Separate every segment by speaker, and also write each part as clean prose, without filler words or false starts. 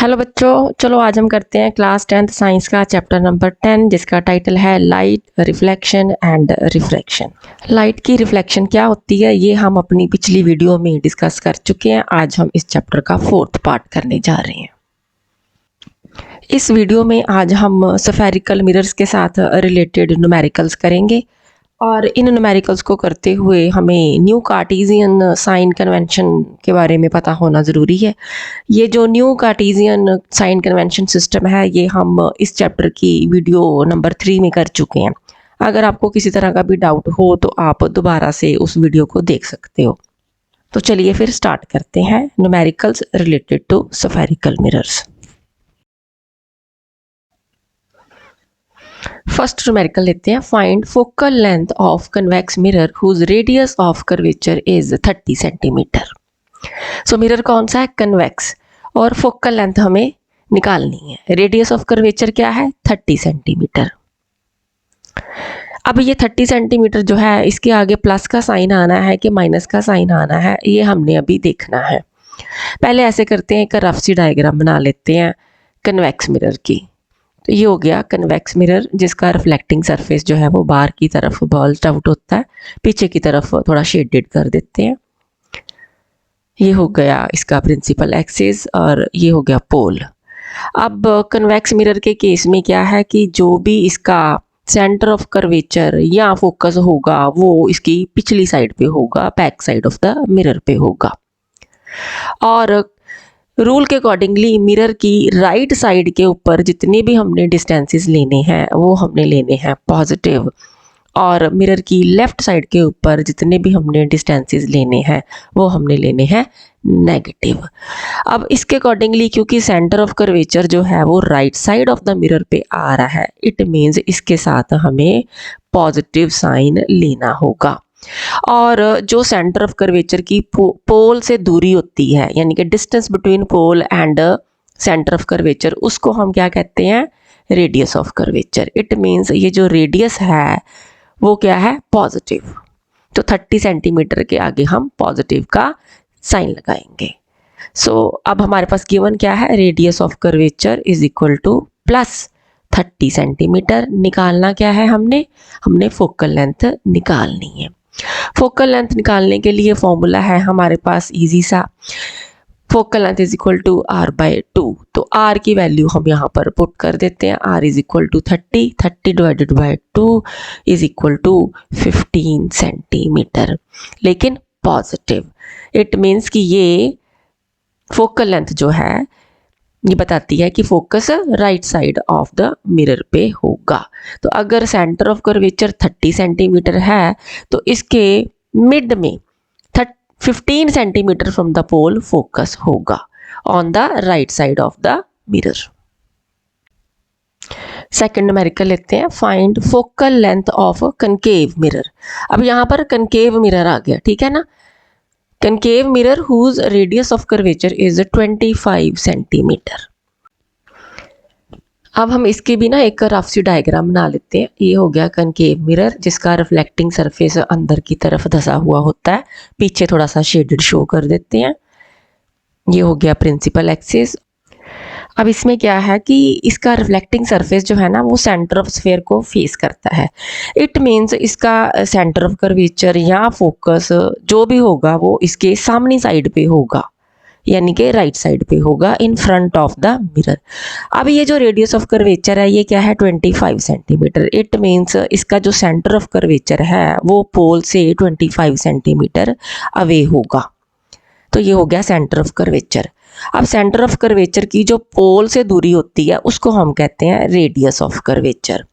Speaker 1: Hello बच्चों, चलो आज हम करते हैं क्लास 10th साइंस का चैप्टर नंबर 10 जिसका टाइटल है light, reflection and refraction. Light की रिफ्लेक्शन क्या होती है ये हम अपनी पिछली वीडियो में डिस्कस कर चुके हैं। आज हम इस चैप्टर का 4th पार्ट करने जा रहे हैं। इस वीडियो में आज हम स्फेरिकल मिरर्स के साथ रिलेटेड न्यूमेरिकल्स करेंगे और इन न्यूमेरिकल्स को करते हुए हमें न्यू कार्टेशियन साइन कन्वेंशन के बारे में पता होना ज़रूरी है। ये जो new Cartesian sign convention system है ये हम इस चैप्टर की वीडियो नंबर 3 में कर चुके हैं। अगर आपको किसी तरह का भी डाउट हो तो आप दोबारा से उस वीडियो को देख सकते हो। तो चलिए फिर स्टार्ट करते हैं numericals related to spherical mirrors. First numerical लेते हैं। Find focal length of convex mirror whose radius of curvature is 30 centimetre. So mirror कौन सा है? कन्वेक्स, और फोकल लेंथ हमें निकालनी है। रेडियस ऑफ कर्वेचर क्या है? 30 सेंटीमीटर। अब ये 30 सेंटीमीटर जो है इसके आगे प्लस का साइन आना है कि माइनस का साइन आना है, ये हमने अभी देखना है। पहले ऐसे करते हैं, एक रफ सी डायग्राम बना लेते हैं कन्वेक्स मिरर की। तो ये हो गया कन्वेक्स मिरर जिसका रिफ्लेक्टिंग सरफेस जो है वो बाहर की तरफ बल्ज्ड आउट होता है, पीछे की तरफ थोड़ा शेडेड कर देते हैं। ये हो गया इसका प्रिंसिपल एक्सिस और ये हो गया पोल। अब कन्वेक्स मिरर के केस में क्या है कि जो भी इसका सेंटर ऑफ कर्वेचर या फोकस होगा वो इसकी पिछली साइड पे होगा, back side of the mirror पे होगा। और रूल के अकॉर्डिंगली मिरर की राइट साइड के ऊपर जितने भी हमने डिस्टेंसेस लेने हैं वो हमने लेने हैं पॉजिटिव, और मिरर की लेफ़्ट साइड के ऊपर जितने भी हमने डिस्टेंसेस लेने हैं वो हमने लेने हैं नेगेटिव। अब इसके अकॉर्डिंगली क्योंकि सेंटर ऑफ कर्वेचर जो है वो right side of the mirror पे आ रहा है, इट मीन्स इसके साथ हमें पॉजिटिव साइन लेना होगा। और जो सेंटर ऑफ कर्वेचर की पोल से दूरी होती है, यानी कि distance between pole and centre of curvature, उसको हम क्या कहते हैं? Radius of curvature. It means ये जो रेडियस है वो क्या है? पॉजिटिव। तो 30 सेंटीमीटर के आगे हम पॉजिटिव का साइन लगाएंगे। सो अब हमारे पास गिवन क्या है? Radius of curvature is equal two plus 30 centimetre. निकालना क्या है हमने फोकल लेंथ निकालनी है। फोकल लेंथ निकालने के लिए फॉर्मूला है हमारे पास इजी सा, focal length is equal to r by 2। तो r की वैल्यू हम यहाँ पर पुट कर देते हैं। r is equal to 30 divided by 2 is equal to 15 centimetre, लेकिन पॉजिटिव। इट मीन्स कि ये फोकल लेंथ जो है ये बताती है कि focus right side of the mirror पे होगा। तो अगर सेंटर ऑफ कर्वेचर 30 सेंटीमीटर है तो इसके मिड में 15 centimetre from the pole focus होगा on the right side of the mirror. Second numerical लेते हैं। Find focal length of concave mirror. अब यहाँ पर कनकेव मिरर आ गया, ठीक है ना। Concave mirror whose radius of curvature is 25 centimetre. अब हम इसके भी ना एक रफ सी डायग्राम बना लेते हैं। ये हो गया कनकेव मिरर जिसका रिफ्लेक्टिंग सरफेस अंदर की तरफ धसा हुआ होता है, पीछे थोड़ा सा शेडेड शो कर देते हैं। ये हो गया प्रिंसिपल एक्सिस। अब इसमें क्या है कि इसका रिफ्लेक्टिंग सरफेस जो है ना वो सेंटर ऑफ स्फीयर को फेस करता है। इट मीन्स इसका सेंटर ऑफ कर्वेचर या फोकस जो भी होगा वो इसके सामने साइड पे होगा, यानी कि राइट साइड पे होगा, इन फ्रंट ऑफ द मिरर। अब ये जो रेडियस ऑफ कर्वेचर है ये क्या है? 25 सेंटीमीटर। इट मीन्स इसका जो सेंटर ऑफ कर्वेचर है वो पोल से 25 सेंटीमीटर अवे होगा। तो ये हो गया सेंटर ऑफ कर्वेचर। अब सेंटर ऑफ कर्वेचर की जो पोल से दूरी होती है उसको हम कहते हैं रेडियस ऑफ कर्वेचर।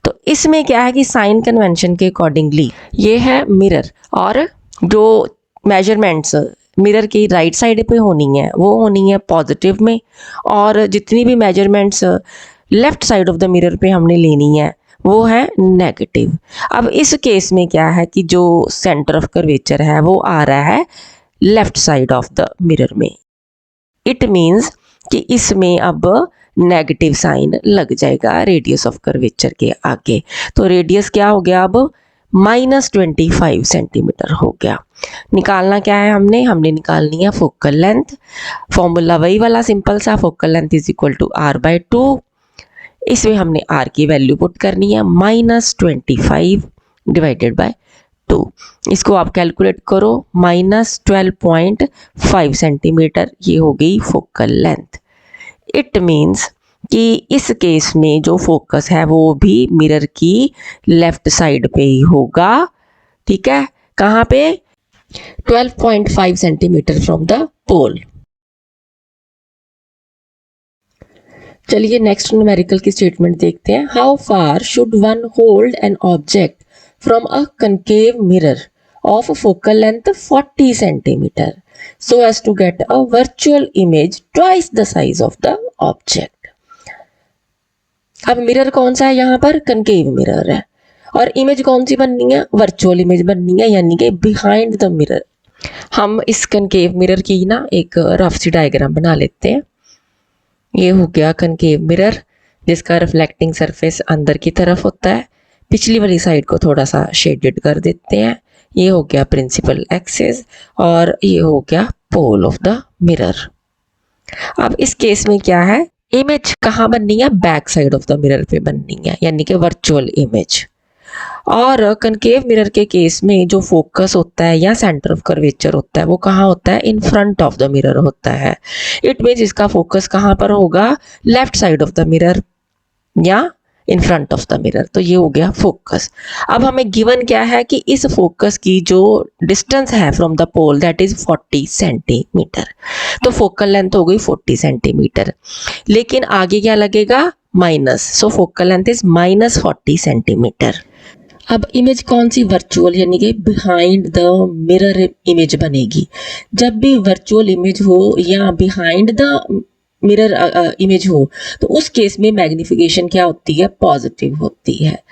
Speaker 1: तो इसमें क्या है कि साइन कन्वेंशन के अकॉर्डिंगली ये है मिरर, और जो मेजरमेंट्स मिरर की राइट साइड पे होनी है वो होनी है पॉजिटिव में, और जितनी भी measurements left side of the mirror पे हमने लेनी है वो है नेगेटिव। अब इस केस में क्या है कि जो सेंटर ऑफ कर्वेचर है वो आ रहा है left side of the mirror में। इट मीन्स कि इसमें अब नेगेटिव साइन लग जाएगा रेडियस ऑफ कर्वेचर के आगे। तो रेडियस क्या हो गया? अब -25 सेंटीमीटर हो गया। निकालना क्या है हमने निकालनी है फोकल लेंथ। फॉर्मूला वही वाला सिंपल सा, focal length is equal to r/2। इसमें हमने r की वैल्यू पुट करनी है -25 डिवाइडेड बाय 2। इसको आप कैलकुलेट करो, -12.5 सेंटीमीटर ये हो गई फोकल लेंथ। इट मीन्स कि इस केस में जो फोकस है वो भी मिरर की लेफ्ट साइड पे ही होगा। ठीक है, कहाँ पे? 12.5 सेंटीमीटर फ्रॉम द पोल। चलिए नेक्स्ट न्यूमेरिकल की स्टेटमेंट देखते हैं। How far should one hold an object from a concave mirror of focal length 40 centimetre so as to get a virtual image twice the size of the object। अब mirror कौन सा है यहाँ पर? Concave mirror है। और image कौन सी बननी है? वर्चुअल इमेज बननी है, यानी कि बिहाइंड द मिरर। हम इस कनकेव मिरर की ना एक रफ सी डायग्राम बना लेते हैं। ये हो गया कनकेव मिरर, जिसका रिफ्लेक्टिंग सरफेस अंदर की तरफ होता है। पिछली वाली साइड को थोड़ा सा शेडेड कर देते हैं। ये हो गया प्रिंसिपल एक्सिस और ये हो गया पोल ऑफ द मिरर। अब इस केस में क्या है, इमेज कहाँ बननी है? Back side of the mirror पे बननी है, यानी कि वर्चुअल इमेज। और कनकेव मिरर के केस में जो फोकस होता है या सेंटर ऑफ कर्वेचर होता है वो कहाँ होता है? In front of the mirror होता है। इट मीन्स इसका फोकस कहाँ पर होगा? Left side of the mirror या in front of the mirror. तो ये हो गया फोकस। अब हमें गिवन क्या है कि इस फोकस की जो डिस्टेंस है from the pole that is 40 centimetre. तो फोकल लेंथ हो गई 40 सेंटीमीटर, लेकिन आगे क्या लगेगा? Minus. So focal length is -40 centimetre. अब इमेज कौन सी? वर्चुअल, यानी कि बिहाइंड द मिरर इमेज बनेगी। जब भी वर्चुअल इमेज हो या बिहाइंड द मिरर इमेज हो तो उस केस में मैग्निफिकेशन क्या होती है? पॉजिटिव होती है।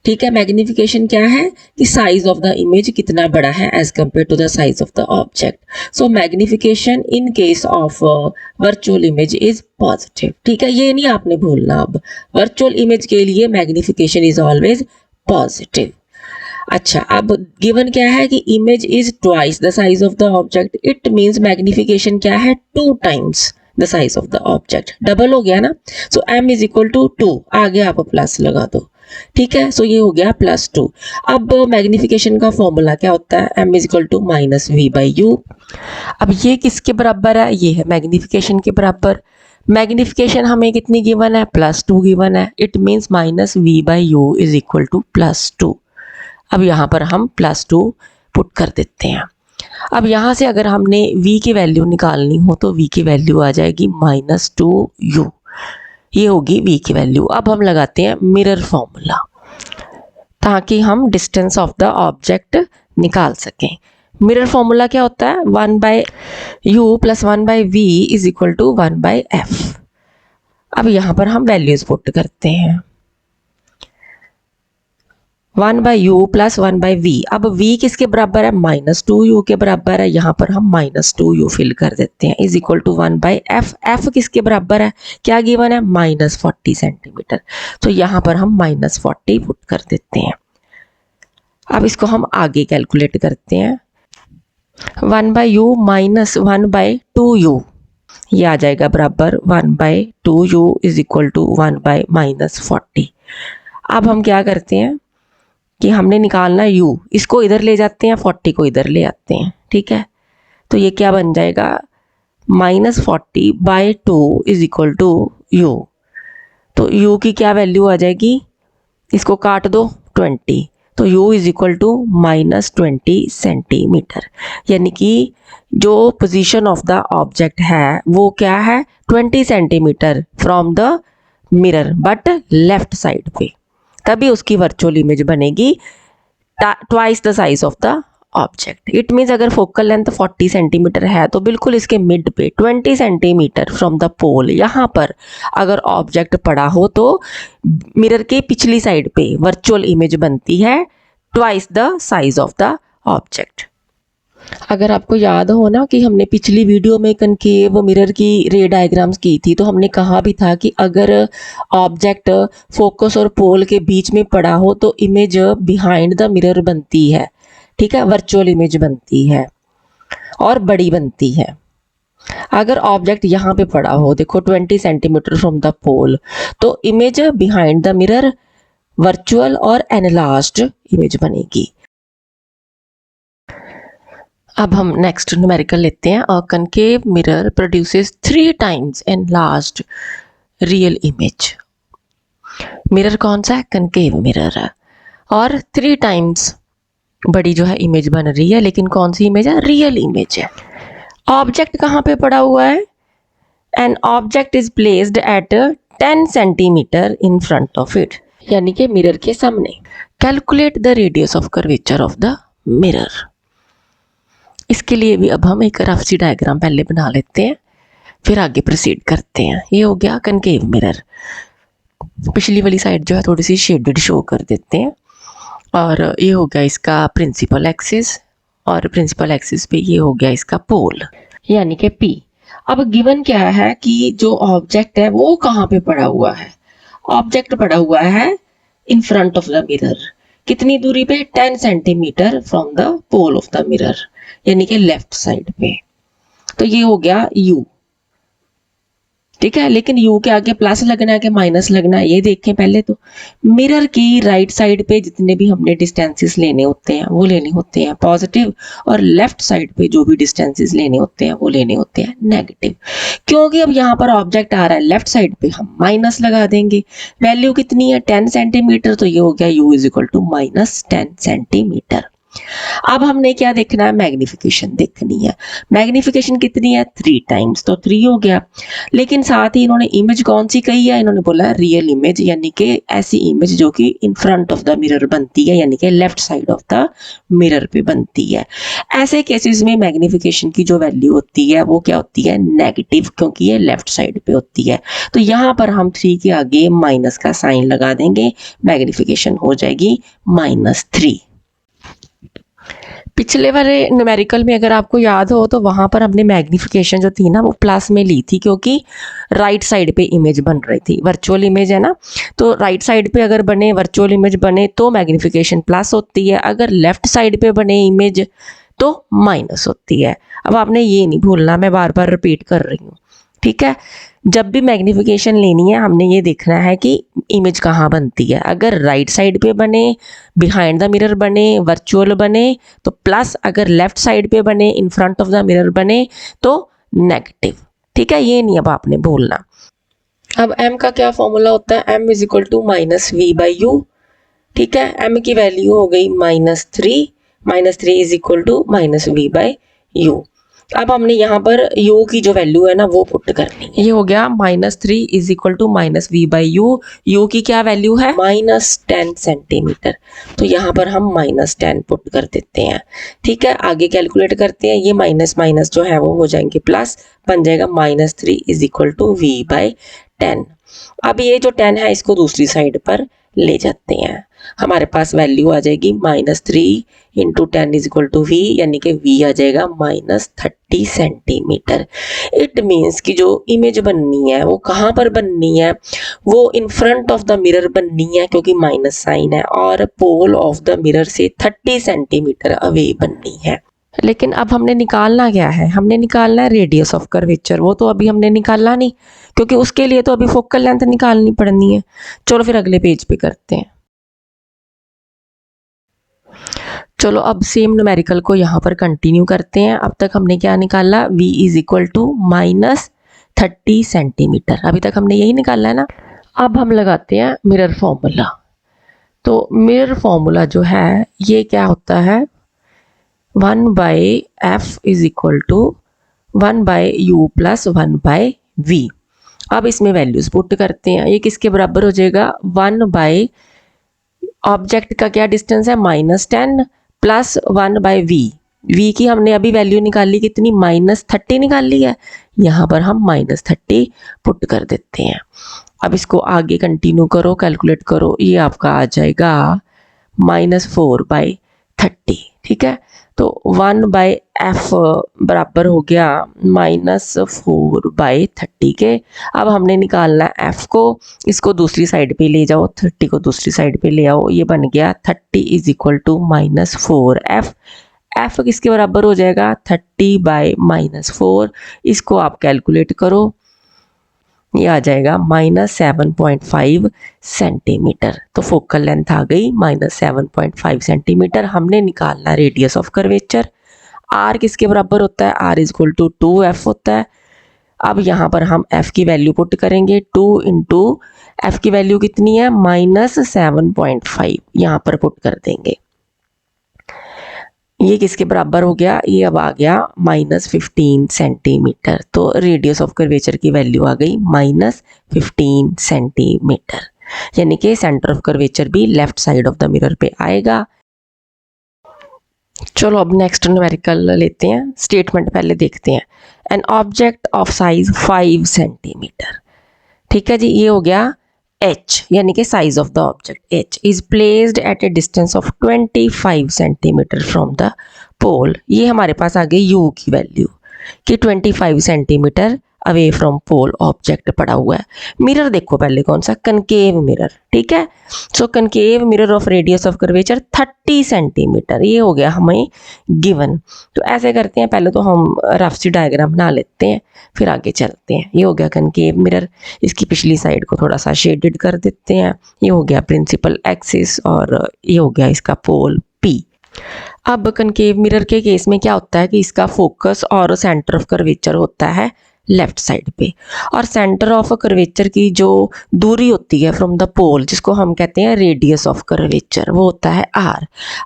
Speaker 1: ठीक है, मैग्निफिकेशन क्या है कि साइज ऑफ द इमेज कितना बड़ा है as compare to the size of the object. So magnification in case of virtual image is positive. ठीक है, ये नहीं आपने भूलना। अब वर्चुअल इमेज के लिए मैग्निफिकेशन इज ऑलवेज पॉजिटिव। अच्छा, अब गिवन क्या है कि image is twice the size of the object. It means magnification क्या है? 2 times the size of the object. Double हो गया ना। सो m इज इक्वल टू 2, आगे आप प्लस लगा दो। ठीक है, सो ये हो गया +2। अब मैग्निफिकेशन का फॉर्मूला क्या होता है? m is equal to -v/u। अब ये किसके बराबर है? ये है मैग्निफिकेशन के बराबर। मैग्निफिकेशन हमें कितनी गिवन है? +2 गिवन है। It means -v/u is equal to +2। अब यहाँ पर हम +2 पुट कर देते हैं। अब यहाँ से अगर हमने v की वैल्यू निकालनी हो तो v की वैल्यू आ जाएगी -2u। ये होगी v की वैल्यू। अब हम लगाते हैं मिरर फॉर्मूला ताकि हम डिस्टेंस ऑफ द ऑब्जेक्ट निकाल सकें। मिरर फॉर्मूला क्या होता है? 1/u + 1/v is equal to 1/f। अब यहाँ पर हम वैल्यूज पुट करते हैं। 1/u + 1/v। अब v किसके बराबर है? -2u के बराबर है। यहाँ पर हम -2u फिल कर देते हैं is equal to 1/f। f किसके बराबर है? क्या गिवन है? -40 सेंटीमीटर। तो यहाँ पर हम -40 पुट कर देते हैं। अब इसको हम आगे कैलकुलेट करते हैं। 1/u - 1/2u, ये आ जाएगा बराबर 1/2u इज इक्वल टू 1/-40। अब हम क्या करते हैं कि हमने निकालना u, इसको इधर ले जाते हैं, 40 को इधर ले आते हैं। ठीक है, तो ये क्या बन जाएगा? -40/2 इज इक्वल टू u। तो u की क्या वैल्यू आ जाएगी? इसको काट दो, 20। तो u is equal to -20 centimetre, यानी कि जो पोजीशन ऑफ द ऑब्जेक्ट है वो क्या है? 20 centimetre from the mirror but left side पे। तभी उसकी वर्चुअल इमेज बनेगी twice the size of the object. It means अगर फोकल लेंथ 40 सेंटीमीटर है तो बिल्कुल इसके मिड पे 20 सेंटीमीटर फ्रॉम द पोल यहाँ पर अगर ऑब्जेक्ट पड़ा हो तो मिरर के पिछली साइड पे वर्चुअल इमेज बनती है twice the size of the object. अगर आपको याद हो ना कि हमने पिछली वीडियो में कनकेव मिरर की रे डायग्राम्स की थी, तो हमने कहा भी था कि अगर ऑब्जेक्ट फोकस और पोल के बीच में पड़ा हो तो इमेज बिहाइंड द मिरर बनती है, ठीक है, वर्चुअल इमेज बनती है और बड़ी बनती है। अगर ऑब्जेक्ट यहाँ पे पड़ा हो, देखो 20 सेंटीमीटर फ्रॉम द पोल, तो image behind the mirror virtual और एनलार्ज्ड इमेज बनेगी। अब हम नेक्स्ट न्यूमेरिकल लेते हैं। A concave mirror produces 3 times enlarged real image. Mirror कौन सा है? कनकेव मिरर है और 3 टाइम्स बड़ी जो है इमेज बन रही है, लेकिन कौन सी इमेज है? रियल इमेज है। ऑब्जेक्ट कहाँ पे पड़ा हुआ है? An object is placed eight 10 centimetre in front of it, यानी कि मिरर के सामने। Calculate the radius of curvature of the mirror. इसके लिए भी अब हम एक रफ सी डायग्राम पहले बना लेते हैं, फिर आगे प्रोसीड करते हैं। ये हो गया कनकेव मिरर। पिछली वाली साइड जो है थोड़ी सी शेडेड शो कर देते हैं। और ये हो गया इसका प्रिंसिपल एक्सिस, और प्रिंसिपल एक्सिस पे ये हो गया इसका पोल, यानी कि P। अब गिवन क्या है कि जो ऑब्जेक्ट है वो कहाँ पे पड़ा हुआ है? ऑब्जेक्ट पड़ा हुआ है in front of the mirror. कितनी दूरी पे? 10 centimetre from the pole of the mirror, यानी कि लेफ्ट साइड पे। तो ये हो गया U, ठीक है। लेकिन U के आगे प्लस लगना है कि माइनस लगना है, ये देखें पहले। तो मिरर की राइट साइड पे जितने भी हमने डिस्टेंसेस लेने होते हैं वो लेने होते हैं पॉजिटिव, और लेफ्ट साइड पे जो भी डिस्टेंसेस लेने होते हैं वो लेने होते हैं नेगेटिव। क्योंकि अब यहाँ पर ऑब्जेक्ट आ रहा है लेफ्ट साइड पे, हम माइनस लगा देंगे। वैल्यू कितनी है? 10 सेंटीमीटर, तो ये हो गया U is equal to minus 10 centimetre. अब हमने क्या देखना है? मैग्निफिकेशन देखनी है। मैग्निफिकेशन कितनी है? 3 टाइम्स, तो 3 हो गया। लेकिन साथ ही इन्होंने इमेज कौन सी कही है? इन्होंने बोला रियल इमेज, यानी कि ऐसी इमेज जो कि इन फ्रंट ऑफ द मिरर बनती है, यानी कि left side of the mirror पे बनती है। ऐसे केसेस में मैग्निफिकेशन की जो वैल्यू होती है वो क्या होती है? नेगेटिव, क्योंकि ये लेफ्ट साइड पे होती है। तो यहाँ पर हम 3 के आगे माइनस का साइन लगा देंगे, मैग्निफिकेशन हो जाएगी -3। पिछले वाले न्यूमेरिकल में अगर आपको याद हो तो वहाँ पर हमने मैग्निफिकेशन जो थी ना वो प्लस में ली थी, क्योंकि राइट साइड पे इमेज बन रही थी, वर्चुअल इमेज है ना। तो राइट साइड पे अगर बने वर्चुअल इमेज बने तो मैग्निफिकेशन प्लस होती है, अगर लेफ्ट साइड पे बने इमेज तो माइनस होती है। अब आपने ये नहीं भूलना, मैं बार बार रिपीट कर रही हूँ, ठीक है। जब भी मैग्निफिकेशन लेनी है हमने ये देखना है कि इमेज कहाँ बनती है। अगर राइट साइड पे बने, बिहाइंड द मिरर बने, वर्चुअल बने तो प्लस, अगर लेफ्ट साइड पे बने, इन फ्रंट ऑफ द मिरर बने तो नेगेटिव, ठीक है। ये नहीं अब आपने भूलना। अब m का क्या फॉर्मूला होता है? m is equal to -v/u, ठीक है। m की वैल्यू हो गई -3, -3 इज इक्वल टू -v/u। अब हमने यहाँ पर u की जो वैल्यू है ना वो पुट करनी है। ये हो गया -3 is equal to -v/u। u की क्या वैल्यू है? -10 सेंटीमीटर। तो यहाँ पर हम -10 पुट कर देते हैं, ठीक है। आगे कैलकुलेट करते हैं, ये माइनस माइनस जो है वो हो जाएंगे प्लस, बन जाएगा -3 इज इक्वल टू v/10। अब ये जो 10 है इसको दूसरी साइड पर ले जाते हैं, हमारे पास वैल्यू आ जाएगी -3 into 10 is equal to v, यानी कि v आ जाएगा -30 सेंटीमीटर। इट मीन्स कि जो इमेज बननी है वो कहाँ पर बननी है? वो इन फ्रंट ऑफ द मिरर बननी है, क्योंकि माइनस साइन है, और पोल ऑफ द मिरर से 30 सेंटीमीटर अवे बननी है। लेकिन अब हमने निकालना क्या है? हमने निकालना है रेडियस ऑफ कर्वेचर। वो तो अभी हमने निकाला नहीं, क्योंकि उसके लिए तो अभी फोकल लेंथ निकालनी पड़नी है। चलो फिर अगले पेज पे करते हैं। चलो अब सेम न्यूमेरिकल को यहाँ पर कंटिन्यू करते हैं। अब तक हमने क्या निकाला? v is equal to -30 centimetre. अभी तक हमने यही निकाला है ना। अब हम लगाते हैं मिरर फॉर्मूला। तो मिरर फॉर्मूला जो है ये क्या होता है? 1/f is equal to 1/u plus 1/v। अब इसमें वैल्यूज पुट करते हैं। ये किसके बराबर हो जाएगा? 1/ ऑब्जेक्ट का क्या डिस्टेंस है? -10 प्लस 1/v। v की हमने अभी वैल्यू निकाली, कितनी? -30 निकाली है। यहाँ पर हम -30 पुट कर देते हैं। अब इसको आगे कंटिन्यू करो, कैलकुलेट करो, ये आपका आ जाएगा -4/30, ठीक है। तो 1/f बराबर हो गया -4/30 के। अब हमने निकालना है f को, इसको दूसरी साइड पे ले जाओ, 30 को दूसरी साइड पे ले आओ, ये बन गया 30 = -4f। f किसके बराबर हो जाएगा 30/-4, इसको आप कैलकुलेट करो, ये आ जाएगा -7.5 सेंटीमीटर। तो फोकल लेंथ आ गई -7.5 सेंटीमीटर। हमने निकालना रेडियस ऑफ कर्वेचर। r किसके बराबर होता है, r = 2f होता है। अब यहाँ पर हम f की वैल्यू पुट करेंगे, 2 × f की वैल्यू कितनी है -7.5, यहाँ पर पुट कर देंगे। ये किसके बराबर हो गया, ये अब आ गया -15 सेंटीमीटर। तो रेडियस ऑफ कर्वेचर की वैल्यू आ गई -15 सेंटीमीटर, यानी कि सेंटर ऑफ कर्वेचर भी left side of the mirror पे आएगा। चलो अब नेक्स्ट न्यूमेरिकल लेते हैं। स्टेटमेंट पहले देखते हैं। An object of size 5 centimetre, ठीक है जी, ये हो गया h यानी कि size of the object h is placed at a distance of 25 centimetre from the pole. ये हमारे पास आ गई u की वैल्यू कि 25 centimetre away from pole object पड़ा हुआ है। मिरर देखो पहले कौन सा, कनकेव मिरर, ठीक है। So concave mirror of radius of curvature 30 centimetre, ये हो गया हमें गिवन। तो ऐसे करते हैं, पहले तो हम रफ सी डायग्राम बना लेते हैं, फिर आगे चलते हैं। ये हो गया कनकेव मिरर, इसकी पिछली साइड को थोड़ा सा शेडेड कर देते हैं। ये हो गया प्रिंसिपल एक्सिस और ये हो गया इसका पोल P। अब कनकेव मिरर के केस में क्या होता है कि इसका फोकस और सेंटर ऑफ कर्वेचर होता है लेफ्ट साइड पे, और सेंटर ऑफ कर्वेचर की जो दूरी होती है फ्रॉम द पोल, जिसको हम कहते हैं रेडियस ऑफ कर्वेचर, वो होता है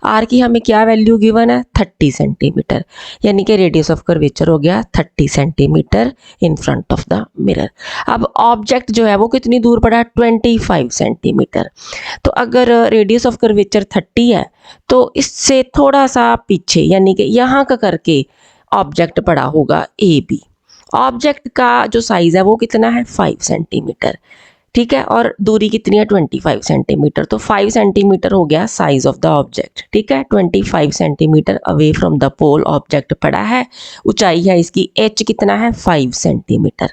Speaker 1: r की हमें क्या वैल्यू गिवन है 30 सेंटीमीटर, यानी कि रेडियस ऑफ कर्वेचर हो गया 30 centimetre in front of the mirror. अब ऑब्जेक्ट जो है वो कितनी दूर पड़ा 25 सेंटीमीटर। तो अगर रेडियस ऑफ कर्वेचर 30 है तो इससे थोड़ा सा पीछे, यानी कि यहाँ का करके ऑब्जेक्ट पड़ा होगा AB। ऑब्जेक्ट का जो साइज है वो कितना है 5 सेंटीमीटर, ठीक है, और दूरी कितनी है 25 सेंटीमीटर। तो 5 सेंटीमीटर हो गया साइज ऑफ द ऑब्जेक्ट, ठीक है। 25 centimetre away from the pole object पड़ा है। ऊंचाई है इसकी h कितना है 5 सेंटीमीटर,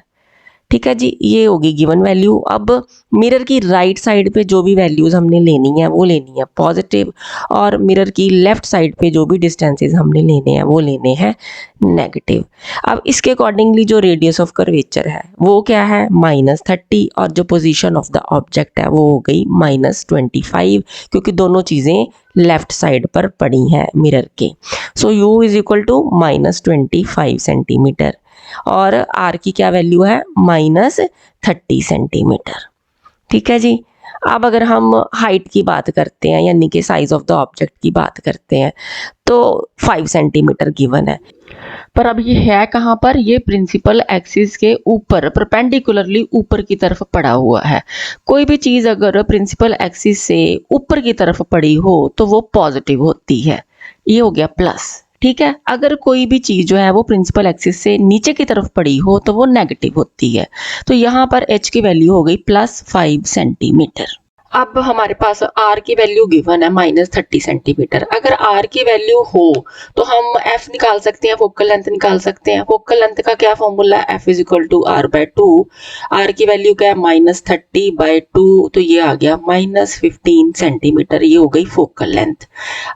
Speaker 1: ठीक है जी, ये होगी गिवन वैल्यू। अब मिरर की राइट साइड पे जो भी वैल्यूज़ हमने लेनी है वो लेनी है पॉजिटिव, और मिरर की लेफ्ट साइड पे जो भी डिस्टेंसेस हमने लेने हैं वो लेने हैं नेगेटिव। अब इसके अकॉर्डिंगली जो रेडियस ऑफ कर्वेचर है वो क्या है -30, और जो पोजीशन ऑफ द ऑब्जेक्ट है वो हो गई -25, क्योंकि दोनों चीज़ें लेफ्ट साइड पर पड़ी हैं मिरर के। सो u = -25 सेंटीमीटर, और r की क्या वैल्यू है -30 सेंटीमीटर, ठीक है जी। अब अगर हम हाइट की बात करते हैं, यानी कि साइज ऑफ द ऑब्जेक्ट की बात करते हैं, तो 5 सेंटीमीटर गिवन है। पर अब ये है कहाँ पर, ये प्रिंसिपल एक्सिस के ऊपर परपेंडिकुलरली ऊपर की तरफ पड़ा हुआ है। कोई भी चीज़ अगर प्रिंसिपल एक्सिस से ऊपर की तरफ पड़ी हो तो वो पॉजिटिव होती है, ये हो गया प्लस, ठीक है। अगर कोई भी चीज़ जो है वो प्रिंसिपल एक्सिस से नीचे की तरफ पड़ी हो तो वो नेगेटिव होती है। तो यहाँ पर h की वैल्यू हो गई +5 सेंटीमीटर। अब हमारे पास r की वैल्यू गिवन है -30 सेंटीमीटर। अगर r की वैल्यू हो तो हम f निकाल सकते हैं, फोकल लेंथ निकाल सकते हैं। फोकल लेंथ का क्या फॉर्मूला है, f = r/2। r की वैल्यू क्या है -30/2, तो ये आ गया -15 सेंटीमीटर, ये हो गई फोकल लेंथ।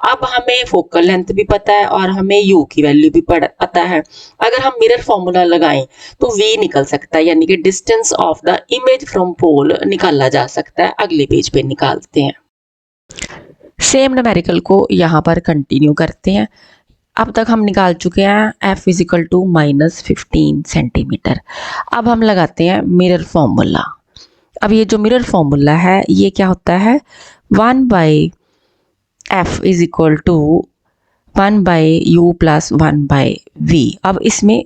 Speaker 1: अब हमें फोकल लेंथ भी पता है और हमें u की वैल्यू भी पता है। अगर हम मिरर फॉर्मूला लगाएं तो v निकल सकता है, यानी कि distance of the image from pole निकाला जा सकता है। अगले पेज पे निकालते हैं। सेम न्यूमेरिकल को यहाँ पर कंटिन्यू करते हैं। अब तक हम निकाल चुके हैं f = -15 सेंटीमीटर। अब हम लगाते हैं मिरर फॉर्मूला। अब ये जो मिरर फॉर्मूला है ये क्या होता है 1/f = 1/u + 1/v। अब इसमें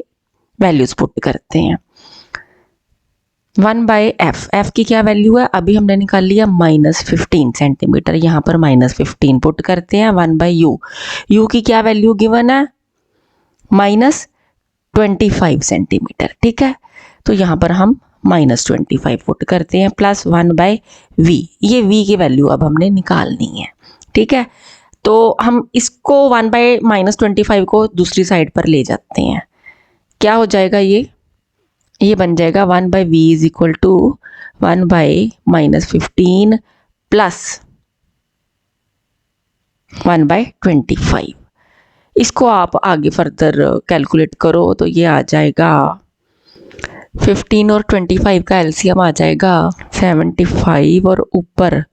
Speaker 1: वैल्यूज पुट करते हैं। 1/f, f की क्या वैल्यू है, अभी हमने निकाल लिया -15 सेंटीमीटर, यहाँ पर -15 पुट करते हैं। 1/u, u की क्या वैल्यू गिवन है -25 सेंटीमीटर, ठीक है। तो यहाँ पर हम -25 पुट करते हैं, +1/v, ये v की वैल्यू अब हमने निकालनी है, ठीक है। तो हम इसको 1/-25 को दूसरी साइड पर ले जाते हैं। क्या हो जाएगा ये बन जाएगा 1/v is equal to 1/-15 plus 1/25। इसको आप आगे फर्दर कैलकुलेट करो तो ये आ जाएगा 15 और 25 का एलसीएम आ जाएगा 75 और ऊपर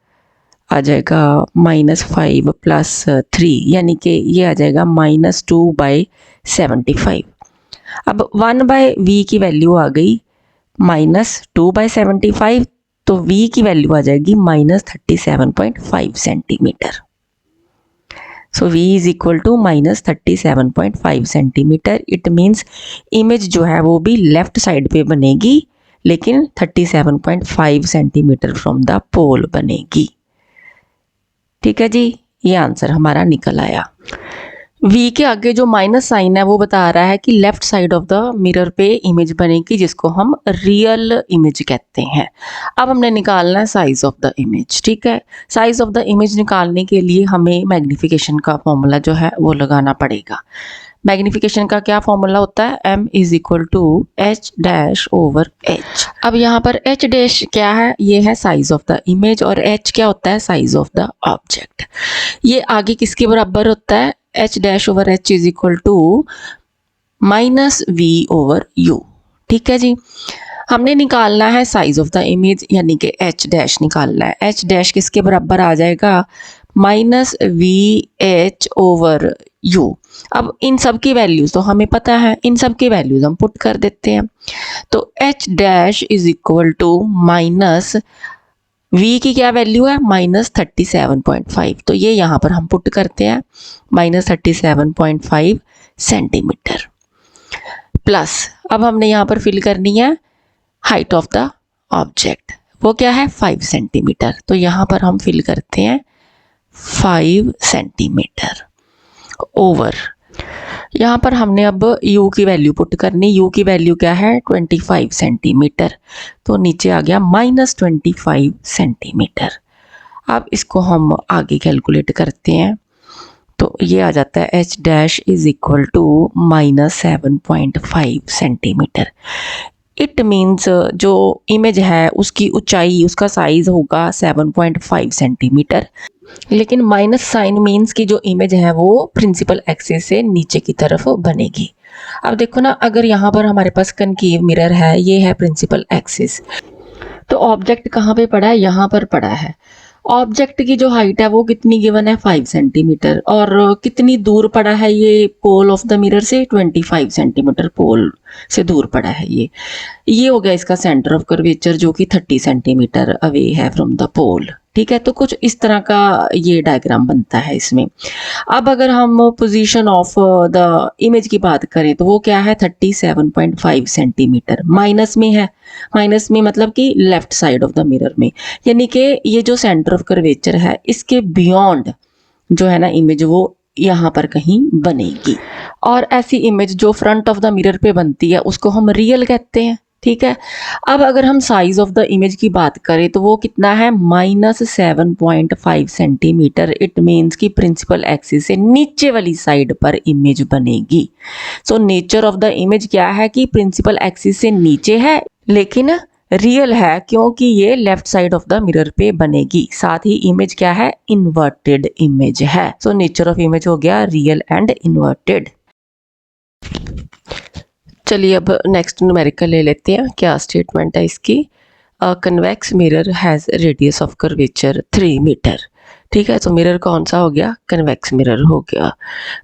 Speaker 1: आ जाएगा -5 + 3 यानी कि ये आ जाएगा -2/75। अब 1/v की वैल्यू आ गई -2/75, तो v की वैल्यू आ जाएगी -37.5 centimetre. So v is equal to -37.5 centimetre. It means image जो है वो भी लेफ्ट साइड पे बनेगी, लेकिन 37.5 सेंटीमीटर फ्रॉम द पोल बनेगी। ठीक है जी, ये आंसर हमारा निकल आया। v के आगे जो माइनस साइन है वो बता रहा है कि left side of the mirror पे इमेज बनेगी, जिसको हम रियल इमेज कहते हैं। अब हमने निकालना है साइज ऑफ द इमेज। ठीक है, साइज ऑफ द इमेज निकालने के लिए हमें मैग्नीफिकेशन का फॉर्मूला जो है वो लगाना पड़ेगा। मैग्नीफिकेशन का क्या फॉर्मूला होता है? m is equal to h-/h। अब यहाँ पर h' क्या है? ये है साइज ऑफ द इमेज, और h क्या होता है? Size of the object. ये आगे किसके बराबर होता है? h'/h is equal to -v/u। ठीक है जी, हमने निकालना है साइज ऑफ द इमेज, यानी कि h' निकालना है। h' किसके बराबर आ जाएगा? -v/h/u। अब इन सब की वैल्यूज तो हमें पता है, इन सब की वैल्यूज हम पुट कर देते हैं। तो h' is equal to minus v की क्या वैल्यू है? -37.5। तो ये यहाँ पर हम पुट करते हैं -37.5 सेंटीमीटर प्लस, अब हमने यहाँ पर फिल करनी है हाइट ऑफ द ऑब्जेक्ट, वो क्या है? 5 सेंटीमीटर। तो यहाँ पर हम फिल करते हैं 5 सेंटीमीटर ओवर, यहाँ पर हमने अब u की वैल्यू पुट करनी। u की वैल्यू क्या है? 25 सेंटीमीटर। तो नीचे आ गया -25 सेंटीमीटर। अब इसको हम आगे कैलकुलेट करते हैं, तो ये आ जाता है h' is equal to -7.5 centimetre. It means जो इमेज है उसकी ऊंचाई, उसका साइज होगा 7.5 सेंटीमीटर, लेकिन माइनस साइन मीन्स की जो इमेज है वो प्रिंसिपल एक्सिस से नीचे की तरफ बनेगी। अब देखो ना, अगर यहाँ पर हमारे पास कनकेव मिरर है, ये है प्रिंसिपल एक्सिस, तो ऑब्जेक्ट कहाँ पे पड़ा है? यहाँ पर पड़ा है। ऑब्जेक्ट की जो हाइट है वो कितनी गिवन है? 5 सेंटीमीटर। और कितनी दूर पड़ा है ये पोल ऑफ द मिरर से? 25 सेंटीमीटर पोल से दूर पड़ा है ये हो गया इसका सेंटर ऑफ कर्वेचर, जो कि 30 सेंटीमीटर अवे है फ्रॉम द पोल। ठीक है, तो कुछ इस तरह का ये डायग्राम बनता है इसमें। अब अगर हम पोजीशन ऑफ द इमेज की बात करें तो वो क्या है? 37.5 सेंटीमीटर माइनस में है। माइनस में मतलब कि left side of the mirror में, यानी कि ये जो सेंटर ऑफ कर्वेचर है इसके बियॉन्ड जो है ना इमेज, वो यहाँ पर कहीं बनेगी। और ऐसी इमेज जो फ्रंट ऑफ द मिरर पे बनती है उसको हम रियल कहते हैं। ठीक है, अब अगर हम साइज ऑफ द इमेज की बात करें तो वो कितना है? -7.5 सेंटीमीटर। इट मीन्स कि प्रिंसिपल एक्सिस से नीचे वाली साइड पर इमेज बनेगी। So nature of the image क्या है कि प्रिंसिपल एक्सिस से नीचे है, लेकिन रियल है क्योंकि ये left side of the mirror पे बनेगी। साथ ही इमेज क्या है? इन्वर्टेड इमेज है। सो नेचर ऑफ इमेज हो गया रियल एंड इन्वर्टेड। चलिए अब नेक्स्ट न्यूमेरिकल ले लेते हैं। क्या स्टेटमेंट है इसकी? Convex mirror has radius of curvature 3 metre. ठीक है, तो मिरर कौन सा हो गया? कन्वेक्स मिरर हो गया।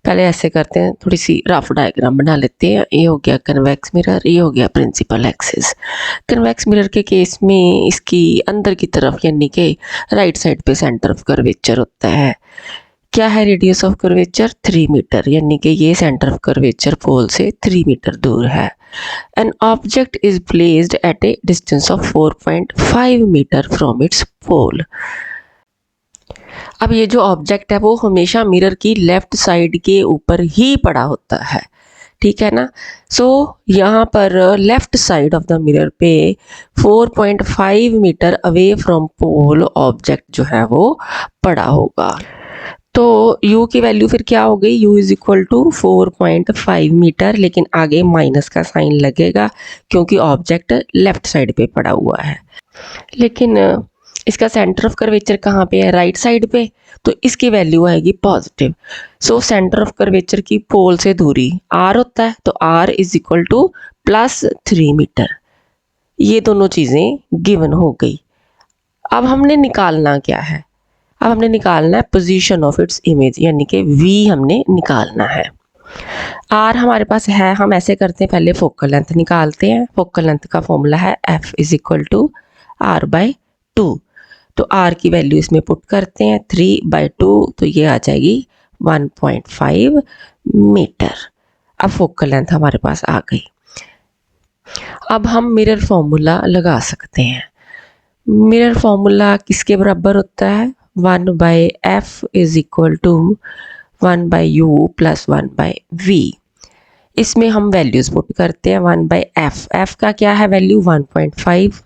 Speaker 1: पहले ऐसे करते हैं, थोड़ी सी रफ डायग्राम बना लेते हैं। ये हो गया कन्वेक्स मिरर, ये हो गया प्रिंसिपल एक्सिस। कन्वेक्स मिरर के केस में इसकी अंदर की तरफ यानी कि राइट साइड पे सेंटर ऑफ कर्वेचर होता है। क्या है रेडियस ऑफ कर्वेचर? 3 मीटर, यानी कि ये सेंटर ऑफ कर्वेचर पोल से 3 मीटर दूर है। An object is placed at a distance of 4.5 metre from its pole. अब ये जो ऑब्जेक्ट है वो हमेशा मिरर की लेफ्ट साइड के ऊपर ही पड़ा होता है। ठीक है ना, सो यहाँ पर left side of the mirror पे 4.5 metre away from pole object जो है वो पड़ा होगा। तो u की वैल्यू फिर क्या हो गई, u is equal to 4.5 metre, लेकिन आगे माइनस का साइन लगेगा क्योंकि ऑब्जेक्ट लेफ्ट साइड पे पड़ा हुआ है। लेकिन इसका सेंटर ऑफ कर्वेचर कहाँ पे है, राइट साइड पे, तो इसकी वैल्यू आएगी positive. So centre of curvature की पोल से दूरी r होता है, तो r is equal to +3 metre. ये दोनों चीज़ें गिवन हो गई। अब हमने निकालना क्या है, अब हमने निकालना है पोजीशन ऑफ इट्स इमेज, यानी कि v हमने निकालना है। r हमारे पास है, हम ऐसे करते हैं, पहले फोकल लेंथ निकालते हैं। फोकल लेंथ का फॉर्मूला है f is equal to r/2। तो r की वैल्यू इसमें पुट करते हैं 3/2, तो ये आ जाएगी 1.5 मीटर। अब फोकल लेंथ हमारे पास आ गई। अब हम मिरर फॉर्मूला लगा सकते हैं। मिरर फॉर्मूला किसके बराबर होता है, 1/f is equal to 1/u plus 1/v। इसमें हम वैल्यूज पुट करते हैं। 1/f, f का क्या है value 1.5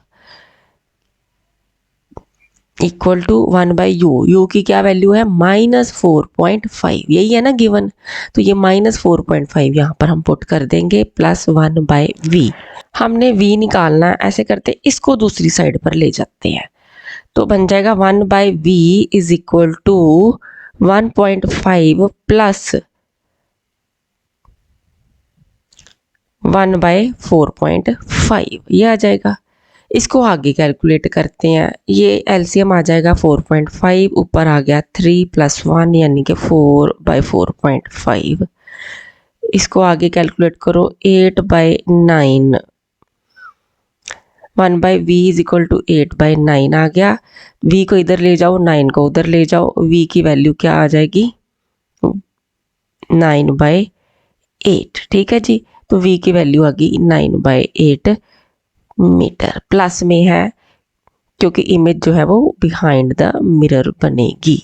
Speaker 1: equal to 1/u, u की क्या वैल्यू है -4.5, यही है ना गिवन, तो ये -4.5 यहाँ पर हम पुट कर देंगे, प्लस 1/v। हमने v निकालना है, ऐसे करते इसको दूसरी साइड पर ले जाते हैं, तो बन जाएगा 1/v is equal to 1.5 plus 1/4.5, ये आ जाएगा। इसको आगे कैलकुलेट करते हैं, ये एलसीएम आ जाएगा 4.5, ऊपर आ गया 3 + 1 यानी कि 4/4.5। इसको आगे कैलकुलेट करो 8/9, 1/v इज इक्वल टू 8/9 आ गया। v को इधर ले जाओ, 9 को उधर ले जाओ, v की वैल्यू क्या आ जाएगी 9/8, ठीक है जी। तो v की वैल्यू आ गई 9/8 मीटर। प्लस में है क्योंकि इमेज जो है वो बिहाइंड द मिरर बनेगी।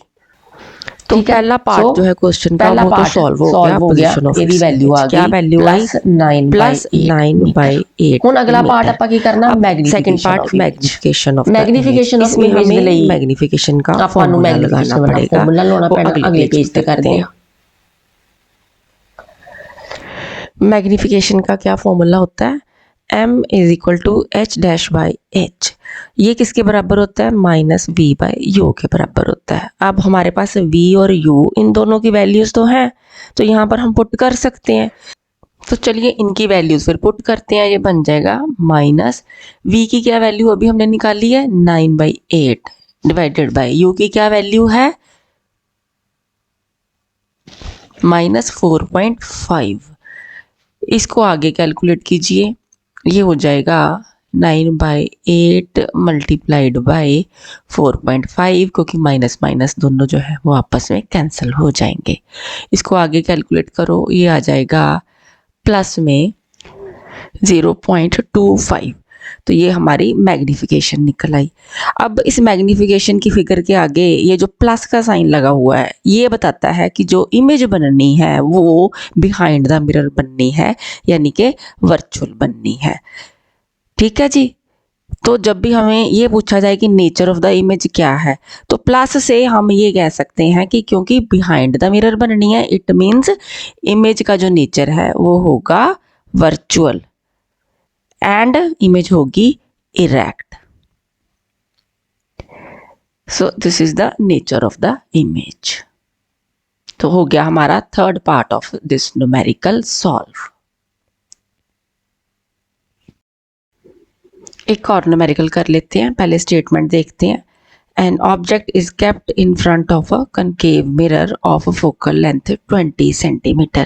Speaker 1: तो पहला पार्ट जो है क्वेश्चन का वो तो सॉल्व हो गया। पोजीशन ऑफ
Speaker 2: ਇਹਦੀ ਵੈਲਿਊ ਆ
Speaker 1: क्या
Speaker 2: ਗਈ
Speaker 1: वैल्यू आई
Speaker 2: +9/8। ਹੁਣ ਅਗਲਾ ਪਾर्ट ਆਪਾਂ ਕੀ ਕਰਨਾ,
Speaker 1: second part magnification of
Speaker 2: magnification of
Speaker 1: इसमें
Speaker 2: इमेज
Speaker 1: हमें
Speaker 2: ਦੇ ਲਈ
Speaker 1: मैग्निफिकेशन का
Speaker 2: ਆਪਾਂ ਨੂੰ
Speaker 1: फॉर्मूला लगाना पड़ेगा।
Speaker 2: ਫਾਰਮੂਲਾ ਲਾਉਣਾ
Speaker 1: वो
Speaker 2: ਪੈਣਾ, ਅਗਲੇ पेज ਤੇ ਕਰਦੇ ਹਾਂ।
Speaker 1: मैग्निफिकेशन का क्या फॉर्मूला होता है, m is equal to h-/h। ये किसके बराबर होता है, -v/u के बराबर होता है। अब हमारे पास v और u इन दोनों की वैल्यूज तो हैं, तो यहाँ पर हम पुट कर सकते हैं। तो चलिए इनकी वैल्यूज फिर पुट करते हैं। ये बन जाएगा -v की क्या वैल्यू अभी हमने निकाली है 9/8 डिवाइडेड बाय u की क्या वैल्यू है -4.5। इसको आगे कैलकुलेट कीजिए, ये हो जाएगा 9/8 मल्टीप्लाइड बाय 4.5, क्योंकि माइनस माइनस दोनों जो है वो आपस में कैंसिल हो जाएंगे। इसको आगे कैलकुलेट करो, ये आ जाएगा प्लस में 0.25। तो ये हमारी मैग्निफिकेशन निकल आई। अब इस मैग्निफिकेशन की फिगर के आगे ये जो प्लस का साइन लगा हुआ है, ये बताता है कि जो इमेज बननी है वो बिहाइंड द मिरर बननी है, यानी कि वर्चुअल बननी है। ठीक है जी। तो जब भी हमें ये पूछा जाए कि नेचर ऑफ द इमेज क्या है, तो प्लस से हम ये कह सकते हैं कि क्योंकि बिहाइंड द मिरर बननी है, इट मीन्स इमेज का जो नेचर है वो होगा वर्चुअल एंड इमेज होगी erect. So this is the nature of the image. तो हो गया हमारा third part of this numerical solve. एक और न्यूमेरिकल कर लेते हैं, पहले स्टेटमेंट देखते हैं। An object is kept in front of a concave mirror of a focal length 20 centimeter.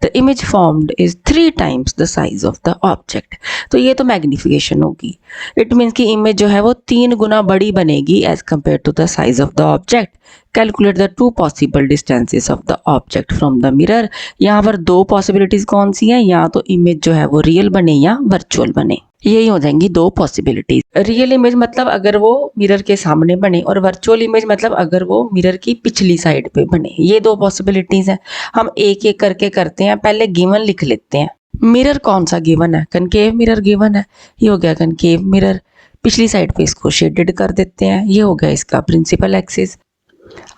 Speaker 1: The image formed is 3 times the size of the object. तो ये तो मैग्निफिकेशन होगी। It means कि इमेज जो है वो 3 गुना बड़ी बनेगी as compared to the size of the object. Calculate the 2 possible distances of the object from the mirror. यहाँ पर 2 पॉसिबिलिटीज कौन सी हैं, या तो इमेज जो है वो रियल बने या वर्चुअल बने। यही हो जाएंगी 2 पॉसिबिलिटीज। रियल इमेज मतलब अगर वो मिरर के सामने बने, और वर्चुअल इमेज मतलब अगर वो मिरर की पिछली साइड पे बने। ये 2 पॉसिबिलिटीज हैं। हम एक एक करके करते हैं। पहले गिवन लिख लेते हैं। मिरर कौन सा गिवन है, कनकेव मिरर गिवन है। ये हो गया कनकेव मिरर। पिछली साइड पे इसको शेडेड कर देते हैं। ये हो गया इसका प्रिंसिपल एक्सिस।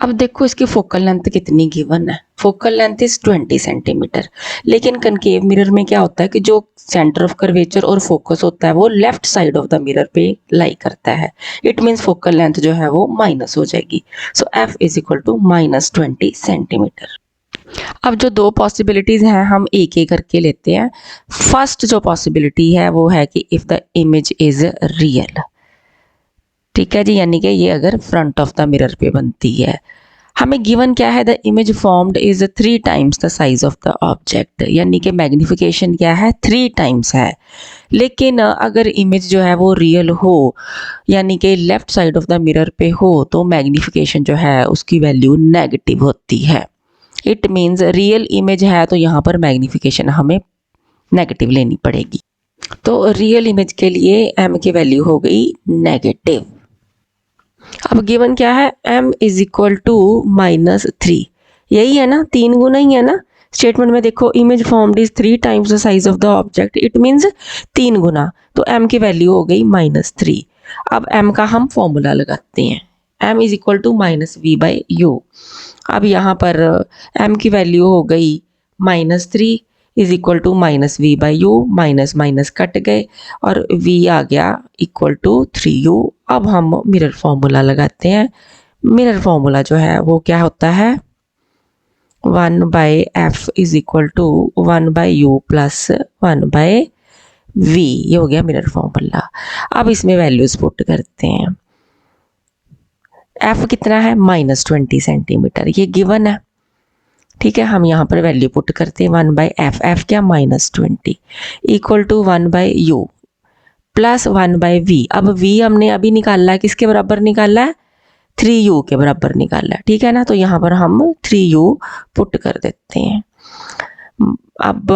Speaker 1: अब देखो इसकी फोकल लेंथ कितनी गिवन है, फोकल लेंथ इज 20 सेंटीमीटर। लेकिन कनकेव मिरर में क्या होता है कि जो सेंटर ऑफ कर्वेचर और फोकस होता है वो left side of the mirror पे लाई करता है। इट मीन्स फोकल लेंथ जो है वो माइनस हो जाएगी। So f is equal to -20 centimetre. अब जो दो पॉसिबिलिटीज़ हैं हम एक एक करके लेते हैं। फर्स्ट जो पॉसिबिलिटी है वो है कि if the image is real, ठीक है जी, यानी कि ये अगर फ्रंट ऑफ द मिरर पे बनती है। हमें गिवन क्या है, the image formed is 3 times the size of the object, यानी कि मैग्नीफिकेशन क्या है 3 टाइम्स है। लेकिन अगर इमेज जो है वो रियल हो यानी कि left side of the mirror पे हो तो मैग्नीफिकेशन जो है उसकी वैल्यू नेगेटिव होती है। इट मीन्स रियल इमेज है तो यहाँ पर मैग्नीफिकेशन हमें नेगेटिव लेनी पड़ेगी। तो रियल इमेज के लिए एम की वैल्यू हो गई नेगेटिव। अब गिवन क्या है, m इज इक्वल टू -3, यही है ना, 3 गुना ही है ना। स्टेटमेंट में देखो image formed is 3 times the size of the object, it means 3 गुना, तो m की वैल्यू हो गई -3। अब m का हम फॉर्मूला लगाते हैं, m is equal to -v/u। अब यहाँ पर m की वैल्यू हो गई -3 is equal to -v/u, minus minus cut गए और v आ गया इक्वल टू 3u। अब हम मिरर फॉर्मूला लगाते हैं। मिरर फॉर्मूला जो है वो क्या होता है, 1/f is equal to 1/u plus 1/v, ये हो गया मिरर फॉर्मूला। अब इसमें वैल्यूज पुट करते हैं। f कितना है, -20 सेंटीमीटर, ये गिवन है, ठीक है। हम यहाँ पर वैल्यू पुट करते हैं 1/f, f क्या -20 equal to 1/u plus 1/v। अब v हमने अभी निकाला है, किसके बराबर निकाला है, 3u के बराबर निकाला है, ठीक है ना। तो यहाँ पर हम 3u पुट कर देते हैं। अब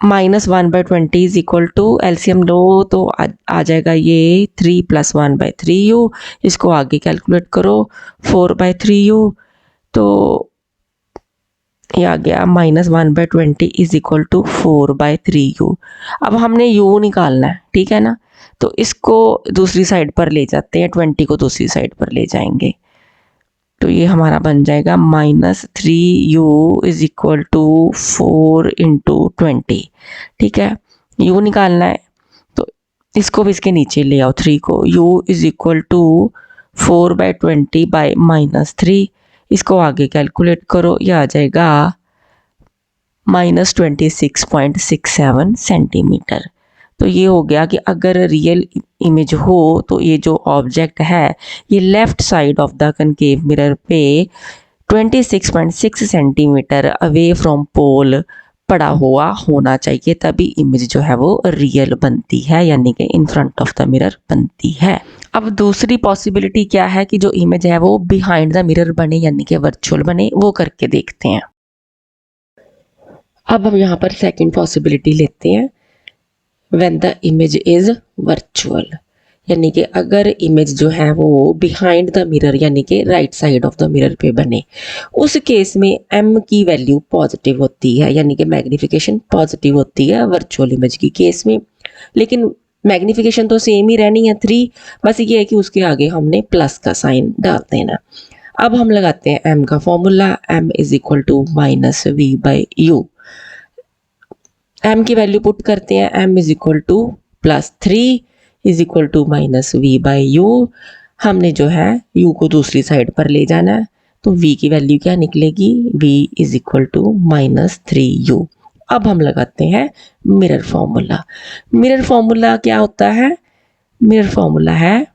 Speaker 1: -1/20 इज इक्वल टू एलसीएम लो तो आ जाएगा ये 3 + 1/3u। इसको आगे कैलकुलेट करो, 4/3u, तो ये आ गया -1/20 इज इक्वल टू 4/3u। अब हमने u निकालना है, ठीक है ना, तो इसको दूसरी साइड पर ले जाते हैं, 20 को दूसरी साइड पर ले जाएंगे, तो ये हमारा बन जाएगा -3u इज इक्वल टू 4 × 20, ठीक है। u निकालना है तो इसको भी इसके नीचे ले आओ, 3 को, u इज इक्वल टू 4/20/-3, इसको आगे कैलकुलेट करो, ये आ जाएगा -26.67 सेंटीमीटर। तो ये हो गया कि अगर रियल इमेज हो तो ये जो ऑब्जेक्ट है ये left side of the concave mirror पे 26.6 सेंटीमीटर अवे फ्रॉम पोल पड़ा हुआ होना चाहिए, तभी इमेज जो है वो रियल बनती है, यानी कि इन फ्रंट ऑफ द मिरर बनती है। अब दूसरी पॉसिबिलिटी क्या है कि जो इमेज है वो बिहाइंड द मिरर बने, यानी कि वर्चुअल बने, वो करके देखते हैं। अब हम यहाँ पर सेकंड पॉसिबिलिटी लेते हैं, when the image is virtual, यानी कि अगर इमेज जो है वो बिहाइंड द मिरर यानी कि right side of the mirror पे बने, उस केस में m की वैल्यू पॉजिटिव होती है, यानी कि मैग्नीफिकेशन पॉजिटिव होती है वर्चुअल इमेज की केस में। लेकिन मैग्नीफिकेशन तो सेम ही रहनी है 3, बस ये है कि उसके आगे हमने प्लस का साइन डाल देना। अब हम लगाते हैं m का formula, m is equal to -v/u। m की वैल्यू पुट करते हैं, m is equal to +3 is equal to -v/u। हमने जो है u को दूसरी साइड पर ले जाना है, तो v की वैल्यू क्या निकलेगी, v is equal to -3u। अब हम लगाते हैं मिरर फॉर्मूला। मिरर फॉर्मूला क्या होता है, मिरर फॉर्मूला है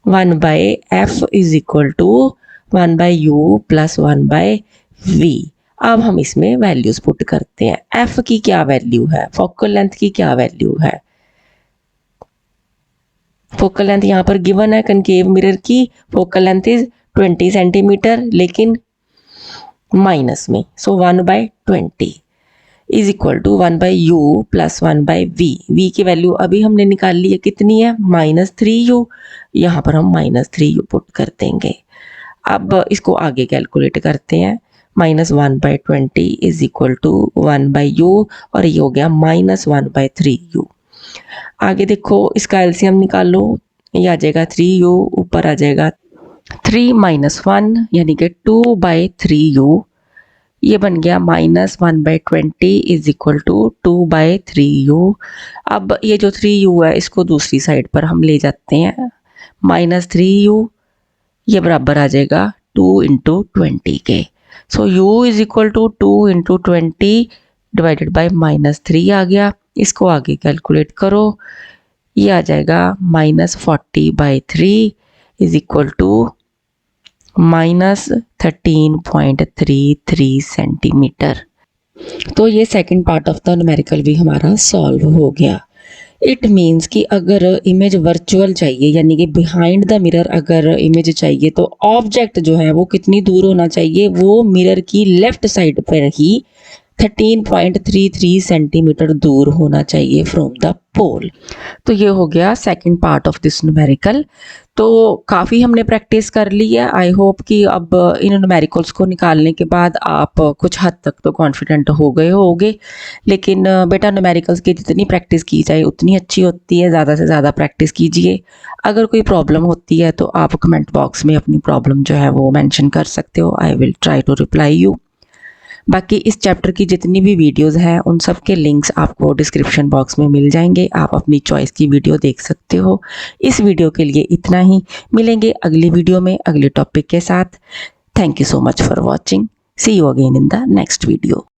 Speaker 1: 1/f is equal to 1/u plus 1/v। अब हम इसमें वैल्यूज पुट करते हैं। f की क्या वैल्यू है, फोकल लेंथ की क्या वैल्यू है, फोकल लेंथ यहाँ पर गिवन है कनकेव मिरर की, फोकल लेंथ इज 20 सेंटीमीटर, लेकिन माइनस में, so 1/20 is equal to 1/u plus 1/v। v की वैल्यू अभी हमने निकाल ली है, कितनी है, -3u, यहाँ पर हम -3u पुट कर देंगे। अब इसको आगे कैलकुलेट करते हैं, -1/20 इज इक्वल टू 1/u और ये हो गया -1/3u। आगे देखो इसका एलसीएम निकालो, ये आ जाएगा 3u, ऊपर आ जाएगा 3 माइनस 1 यानी कि 2/3u, ये बन गया -1/20 इज इक्वल टू 2/3u। अब ये जो 3u है इसको दूसरी साइड पर हम ले जाते हैं, -3u, ये बराबर आ जाएगा 2 × 20 के। So u is equal to 2 × 20 divided by -3 आ गया। इसको आगे कैलकुलेट करो, ये आ जाएगा -40/3 इज इक्वल टू -13.33 सेंटीमीटर। तो ये second part of the numerical भी हमारा सॉल्व हो गया। इट मीन्स कि अगर इमेज वर्चुअल चाहिए यानी कि बिहाइंड द मिरर अगर इमेज चाहिए तो ऑब्जेक्ट जो है वो कितनी दूर होना चाहिए, वो मिरर की लेफ्ट साइड पर ही 13.33 सेंटीमीटर दूर होना चाहिए फ्रॉम द पोल। तो ये हो गया second part of this numerical. तो काफ़ी हमने प्रैक्टिस कर ली है। आई होप कि अब इन न्यूमेरिकल्स को निकालने के बाद आप कुछ हद तक तो कॉन्फिडेंट हो गए होगे। लेकिन बेटा न्यूमेरिकल्स की जितनी प्रैक्टिस की जाए उतनी अच्छी होती है, ज़्यादा से ज़्यादा प्रैक्टिस कीजिए। अगर कोई प्रॉब्लम होती है तो आप कमेंट बॉक्स में अपनी प्रॉब्लम जो है वो मेंशन कर सकते हो। I will try to reply you. बाकी इस चैप्टर की जितनी भी वीडियोस हैं उन सब के लिंक्स आपको डिस्क्रिप्शन बॉक्स में मिल जाएंगे, आप अपनी चॉइस की वीडियो देख सकते हो। इस वीडियो के लिए इतना ही, मिलेंगे अगली वीडियो में अगले टॉपिक के साथ। Thank you so much for watching. See you again in the next video.